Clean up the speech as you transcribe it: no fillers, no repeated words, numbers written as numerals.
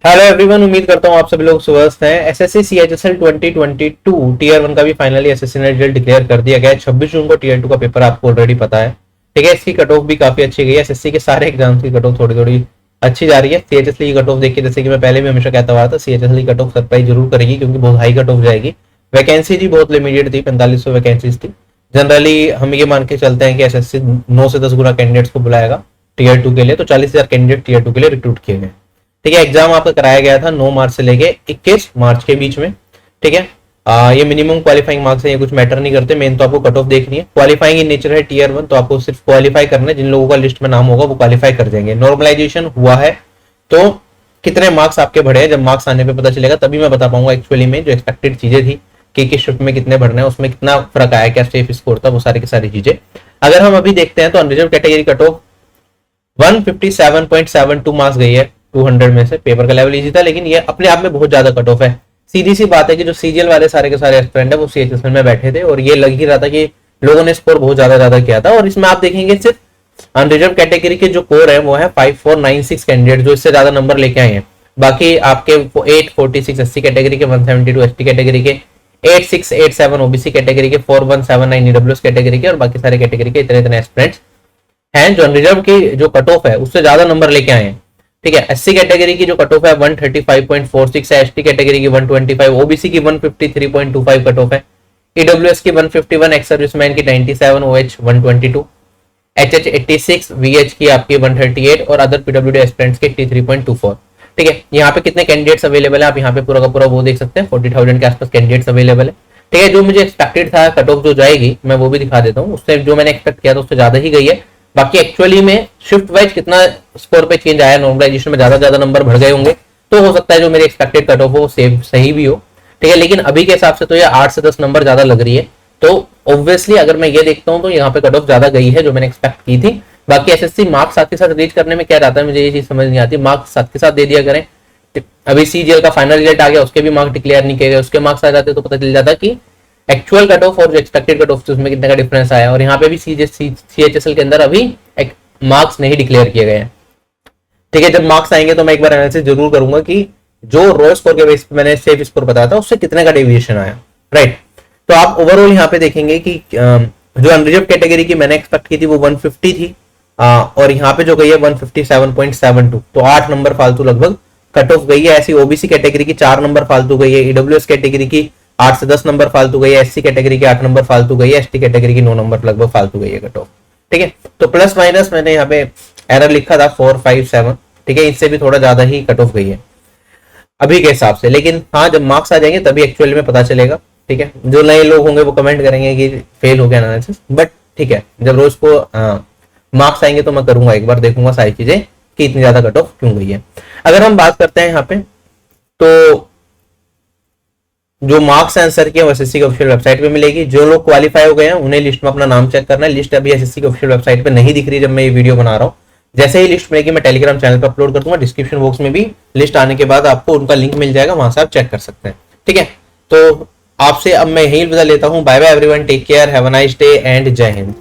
Hello everyone, उम्मीद करता हूँ आप सभी लोग स्वस्थ हैं। एसएससी सीएचएसएल 2022 टीयर 1 का भी फाइनली एसएससी ने रिजल्ट डिक्लेयर कर दिया गया है। 26 जून को टीयर 2 का पेपर आपको ऑलरेडी पता है। ठीक है, इसकी कट ऑफ भी काफी अच्छी गई है। एसएससी के सारे एग्जाम्स की कट ऑफ थोड़ी थोड़ी अच्छी जा रही है। सीएचएसएल की कट ऑफ देखिए, जैसे कि मैं पहले भी हमेशा कहता हुआ था, सीएचएसएल की कट ऑफ सरप्राइज जरूर करेगी क्योंकि बहुत हाई कट ऑफ जाएगी। वैकेंसी जी बहुत लिमिटेड थी, 4500 वैकेंसीज थी। जनरली हम ये मान के चलते हैं कि एसएससी 9 से 10 गुना कैंडिडेट्स को बुलाएगा टीयर 2 के लिए, तो 40,000 कैंडिडेट टीयर 2 के लिए रिक्रूट किए गए। ठीक है, एग्जाम आपका कराया गया था 9 मार्च से लेके 21 मार्च के बीच में। ठीक है, ये मिनिमम क्वालिफाइंग मार्क्स है, ये कुछ मैटर नहीं करते। मेन तो आपको कट ऑफ देखनी है। क्वालिफाइंग इन नेचर है टीयर 1, तो आपको सिर्फ क्वालिफाई करना है। जिन लोगों का लिस्ट में नाम होगा वो क्वालिफाई कर जाएंगे। नॉर्मलाइजेशन हुआ है तो कितने मार्क्स आपके बढ़े हैं, जब मार्क्स आने पे पता चलेगा तभी मैं बता पाऊंगा एक्चुअली में जो एक्सपेक्टेड चीजें थी कि किस शिफ्ट में कितने बढ़ने हैं, उसमें कितना फर्क आया, क्या सेफ स्कोर था, वो सारी की सारी चीजें अगर हम अभी देखते हैं तो unreserved category cut off 157.72 marks गई है 200 में से। पेपर का लेवल इजी था, लेकिन ये अपने आप में बहुत ज्यादा कट ऑफ है। सीधी सी बात है कि जो सीजीएल वाले सारे के सारे एस्पिरेंट है वो सीएचएसएल में बैठे थे और ये लग ही रहा था कि लोगों ने स्कोर बहुत ज्यादा किया था। और इसमें आप देखेंगे सिर्फ अनरिजर्व कैटेगरी के जो कोर है वो है 5496 कैंडिडेट जो इससे ज्यादा नंबर लेके आए हैं। बाकी आपके 846 एससी कैटेगरी के, 172 एसटी कैटेगरी के, 8687 ओबीसी कैटेगरी के, 4179 ईडब्ल्यूएस कैटेगरी के और बाकी सारे कैटेगरी के इतने इतने एस्पिरेंट्स हैं जो अनरिजर्व की जो कट ऑफ है उससे ज्यादा नंबर लेके आए हैं। ठीक है, एससी कैटेगरी की जो कट ऑफ है 135.46 है, एसटी कैटेगरी की 125, ओबीसी की 153.25 कट ऑफ है, ईडब्ल्यूएस की 151, एक्स सर्विसमैन की 97, ओएच 122, एचएच 86, वीएच की आपकी 138 और अदर पीडब्ल्यूडी एस्पिरेंट्स के 83.24। ठीक है, यहाँ पे कितने कैंडिडेट्स अवेलेबल है आप यहाँ पे पूरा का पूरा वो देख सकते हैं। 40,000 के आसपास कैंडिडेट्स अवेलेबल है। ठीक है, जो मुझे एक्सपेक्टेड था कट ऑफ जो जाएगी मैं वो भी दिखा देता हूँ। उससे जो मैंने एक्सपेक्ट किया था उससे ज्यादा ही गई है। बाकी एक्चुअली में शिफ्ट वाइज कितना स्कोर पे चेंज आया, नॉर्मलाइजेशन में ज्यादा नंबर बढ़ गए होंगे तो हो सकता है जो मेरी एक्सपेक्टेड कट ऑफ हो सेम सही भी हो। ठीक है, लेकिन अभी के हिसाब से तो ये 8 से 10 नंबर ज्यादा लग रही है। तो ऑब्वियसली अगर मैं ये देखता हूँ तो यहाँ पे कट ऑफ ज्यादा गई है जो मैंने एक्सपेक्ट की थी। बाकी एसएससी मार्क्स साथ के साथ रीच करने में क्या रहता है मुझे ये चीज समझ नहीं आती। मार्क्स साथ के साथ दे दिया करें। अभी सीजीएल का फाइनल रिजल्ट आ गया, उसके भी मार्क्स डिक्लेयर नहीं किए गए, उसके मार्क्स आ जाते तो पता चल जाता कि एक्चुअल कट ऑफ और जो एक्सपेक्टेड कट ऑफ उसमें कितने का डिफरेंस आया। और यहाँ पे भी सीएचएसएल के अंदर अभी मार्क्स नहीं डिक्लेयर किए गए हैं। ठीक है, जब मार्क्स आएंगे तो मैं एक बार एनालिसिस जरूर करूंगा कि जो रॉ स्कोर के बेस पे मैंने सेफ स्कोर बताया था उससे कितने का डेविएशन आया। राइट, तो आप ओवरऑल यहाँ पे देखेंगे कि जो अनरिजर्व कैटेगरी की मैंने एक्सपेक्ट की थी वो 150 थी और यहाँ पे जो गई है 157.72, तो 8 नंबर फालतू लगभग कट ऑफ गई है। ऐसी ओबीसी कैटेगरी की 4 नंबर फालतू गई है, ईडब्ल्यूएस कैटेगरी की 8 से 10 नंबर फालतू गई है, एससी कैटेगरी की 8 नंबर फालतू गई है, एसटी कैटेगरी की 9 नंबर लगभग फालतू गई है कट ऑफ। ठीक है, तो प्लस माइनस मैंने यहाँ पे एरर लिखा था 457। ठीक है, इससे भी थोड़ा ज्यादा ही कट ऑफ गई है अभी के हिसाब से। लेकिन हाँ, जब मार्क्स आ जाएंगे तभी एक्चुअली में पता चलेगा। ठीक है, जो नए लोग होंगे वो कमेंट करेंगे कि फेल हो गया एनालिसिस, बट ठीक है, जब रोज को मार्क्स आएंगे तो मैं करूंगा, एक बार देखूंगा सारी चीजें कि इतनी ज्यादा कट ऑफ क्यों गई है। अगर हम बात करते हैं यहाँ पे तो जो मार्क्स आंसर की एसएससी की ऑफिशियल वेबसाइट पे मिलेगी। जो लोग क्वालिफाई हो गए हैं उन्हें लिस्ट में अपना नाम चेक करना है। लिस्ट अभी एसएससी की ऑफिशियल वेबसाइट पे नहीं दिख रही जब मैं ये वीडियो बना रहा हूँ। जैसे ही लिस्ट मिलेगी मैं टेलीग्राम चैनल पर अपलोड कर दूंगा। डिस्क्रिप्शन बॉक्स में भी लिस्ट आने के बाद आपको उनका लिंक मिल जाएगा, वहां से आप चेक कर सकते हैं। ठीक है, तो आपसे अब मैं यही विदा लेता हूँ। Bye bye everyone, take care, have a nice day and जय हिंद।